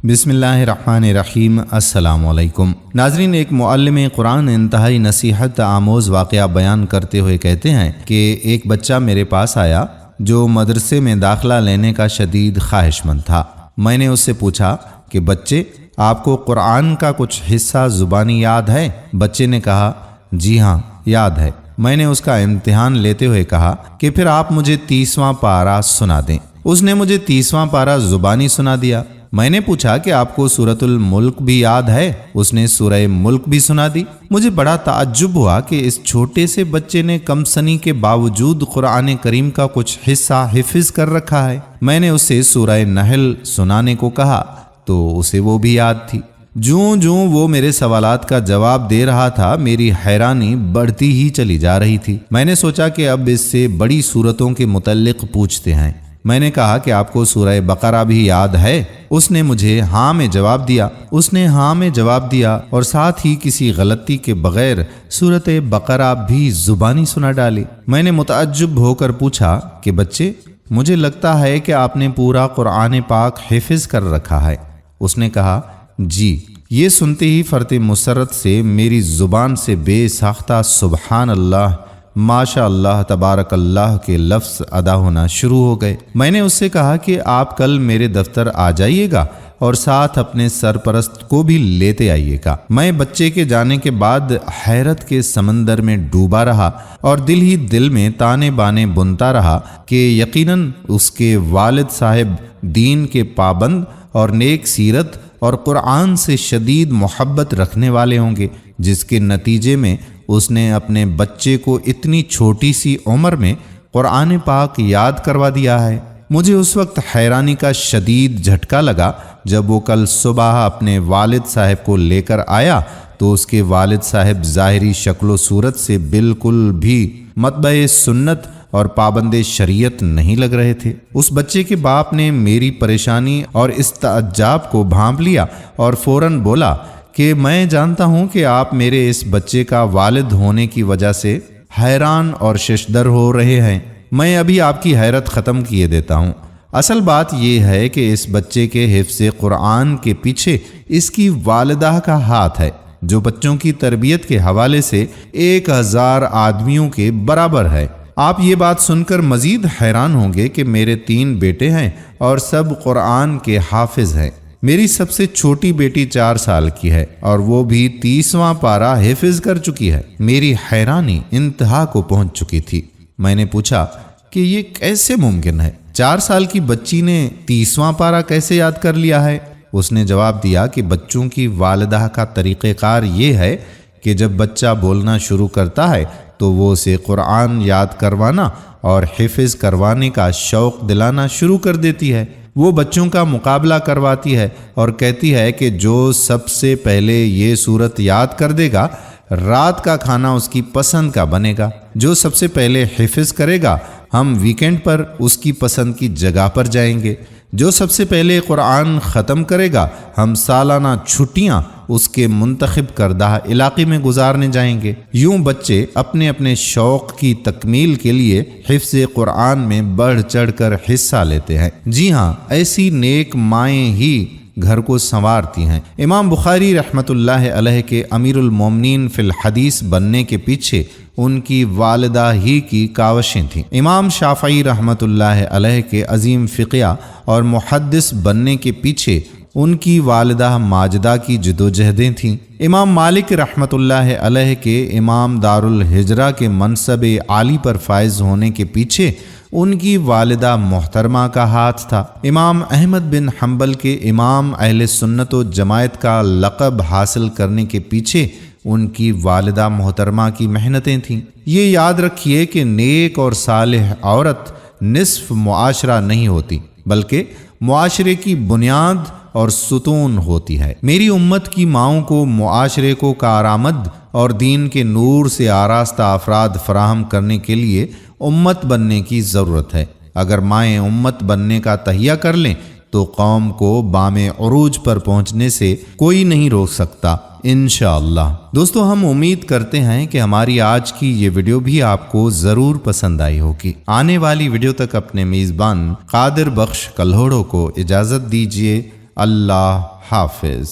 بسم اللہ الرحمن الرحیم۔ السلام علیکم ناظرین، ایک معلم قرآن انتہائی نصیحت آموز واقعہ بیان کرتے ہوئے کہتے ہیں کہ ایک بچہ میرے پاس آیا جو مدرسے میں داخلہ لینے کا شدید خواہش مند تھا۔ میں نے اس سے پوچھا کہ بچے، آپ کو قرآن کا کچھ حصہ زبانی یاد ہے؟ بچے نے کہا جی ہاں یاد ہے۔ میں نے اس کا امتحان لیتے ہوئے کہا کہ پھر آپ مجھے 30واں پارہ سنا دیں۔ اس نے مجھے 30واں پارہ زبانی سنا دیا۔ میں نے پوچھا کہ آپ کو سورۃ الملک بھی یاد ہے؟ اس نے سورہ ملک بھی سنا دی۔ مجھے بڑا تعجب ہوا کہ اس چھوٹے سے بچے نے کم سنی کے باوجود قرآن کریم کا کچھ حصہ حفظ کر رکھا ہے۔ میں نے اسے سورہ نحل سنانے کو کہا تو اسے وہ بھی یاد تھی۔ جوں وہ میرے سوالات کا جواب دے رہا تھا، میری حیرانی بڑھتی ہی چلی جا رہی تھی۔ میں نے سوچا کہ اب اس سے بڑی سورتوں کے متعلق پوچھتے ہیں۔ میں نے کہا کہ آپ کو سورہ بقرہ بھی یاد ہے؟ اس نے مجھے ہاں میں جواب دیا اور ساتھ ہی کسی غلطی کے بغیر سورۃ بقرہ بھی زبانی سنا ڈالی۔ میں نے متعجب ہو کر پوچھا کہ بچے، مجھے لگتا ہے کہ آپ نے پورا قرآن پاک حفظ کر رکھا ہے۔ اس نے کہا جی۔ یہ سنتے ہی فرط مسرت سے میری زبان سے بے ساختہ سبحان اللہ، ماشاء اللہ، تبارک اللہ کے لفظ ادا ہونا شروع ہو گئے۔ میں نے اس سے کہا کہ آپ کل میرے دفتر آ جائیے گا اور ساتھ اپنے سرپرست کو بھی لیتے آئیے گا۔ میں بچے کے جانے کے بعد حیرت کے سمندر میں ڈوبا رہا اور دل ہی دل میں تانے بانے بنتا رہا کہ یقیناً اس کے والد صاحب دین کے پابند اور نیک سیرت اور قرآن سے شدید محبت رکھنے والے ہوں گے، جس کے نتیجے میں اس نے اپنے بچے کو اتنی چھوٹی سی عمر میں قرآن پاک یاد کروا دیا ہے۔ مجھے اس وقت حیرانی کا شدید جھٹکا لگا جب وہ کل صبح اپنے والد صاحب کو لے کر آیا تو اس کے والد صاحب ظاہری شکل و صورت سے بالکل بھی متبع سنت اور پابند شریعت نہیں لگ رہے تھے۔ اس بچے کے باپ نے میری پریشانی اور استعجاب کو بھانپ لیا اور فوراً بولا کہ میں جانتا ہوں کہ آپ میرے اس بچے کا والد ہونے کی وجہ سے حیران اور ششدر ہو رہے ہیں۔ میں ابھی آپ کی حیرت ختم کیے دیتا ہوں۔ اصل بات یہ ہے کہ اس بچے کے حفظ قرآن کے پیچھے اس کی والدہ کا ہاتھ ہے، جو بچوں کی تربیت کے حوالے سے 1000 آدمیوں کے برابر ہے۔ آپ یہ بات سن کر مزید حیران ہوں گے کہ میرے 3 بیٹے ہیں اور سب قرآن کے حافظ ہیں۔ میری سب سے چھوٹی بیٹی 4 سال کی ہے اور وہ بھی 30واں پارہ حفظ کر چکی ہے۔ میری حیرانی انتہا کو پہنچ چکی تھی۔ میں نے پوچھا کہ یہ کیسے ممکن ہے؟ 4 سال کی بچی نے 30واں پارہ کیسے یاد کر لیا ہے؟ اس نے جواب دیا کہ بچوں کی والدہ کا طریقہ کار یہ ہے کہ جب بچہ بولنا شروع کرتا ہے تو وہ اسے قرآن یاد کروانا اور حفظ کروانے کا شوق دلانا شروع کر دیتی ہے۔ وہ بچوں کا مقابلہ کرواتی ہے اور کہتی ہے کہ جو سب سے پہلے یہ سورت یاد کر دے گا، رات کا کھانا اس کی پسند کا بنے گا۔ جو سب سے پہلے حفظ کرے گا، ہم ویکینڈ پر اس کی پسند کی جگہ پر جائیں گے۔ جو سب سے پہلے قرآن ختم کرے گا، ہم سالانہ چھٹیاں اس کے منتخب کردہ علاقے میں گزارنے جائیں گے۔ یوں بچے اپنے اپنے شوق کی تکمیل کے لیے حفظ قرآن میں بڑھ چڑھ کر حصہ لیتے ہیں۔ جی ہاں، ایسی نیک مائیں ہی گھر کو سنوارتی ہیں۔ امام بخاری رحمۃ اللہ علیہ کے امیر المومنین فی الحدیث بننے کے پیچھے ان کی والدہ ہی کی کاوشیں تھیں۔ امام شافعی رحمۃ اللہ علیہ کے عظیم فقیہ اور محدث بننے کے پیچھے ان کی والدہ ماجدہ کی جدوجہدیں تھیں۔ امام مالک رحمۃ اللہ علیہ کے امام دارالہجرہ کے منصب عالی پر فائز ہونے کے پیچھے ان کی والدہ محترمہ کا ہاتھ تھا۔ امام احمد بن حنبل کے امام اہل سنت و جماعت کا لقب حاصل کرنے کے پیچھے ان کی والدہ محترمہ کی محنتیں تھیں۔ یہ یاد رکھیے کہ نیک اور صالح عورت نصف معاشرہ نہیں ہوتی، بلکہ معاشرے کی بنیاد اور ستون ہوتی ہے۔ میری امت کی ماؤں کو معاشرے کو کارآمد اور دین کے نور سے آراستہ افراد فراہم کرنے کے لیے امت بننے کی ضرورت ہے۔ اگر مائیں امت بننے کا تہیہ کر لیں تو قوم کو بام عروج پر پہنچنے سے کوئی نہیں روک سکتا انشاءاللہ۔ دوستو، ہم امید کرتے ہیں کہ ہماری آج کی یہ ویڈیو بھی آپ کو ضرور پسند آئی ہوگی۔ آنے والی ویڈیو تک اپنے میزبان قادر بخش کلہوڑوں کو اجازت دیجیے۔ اللہ حافظ۔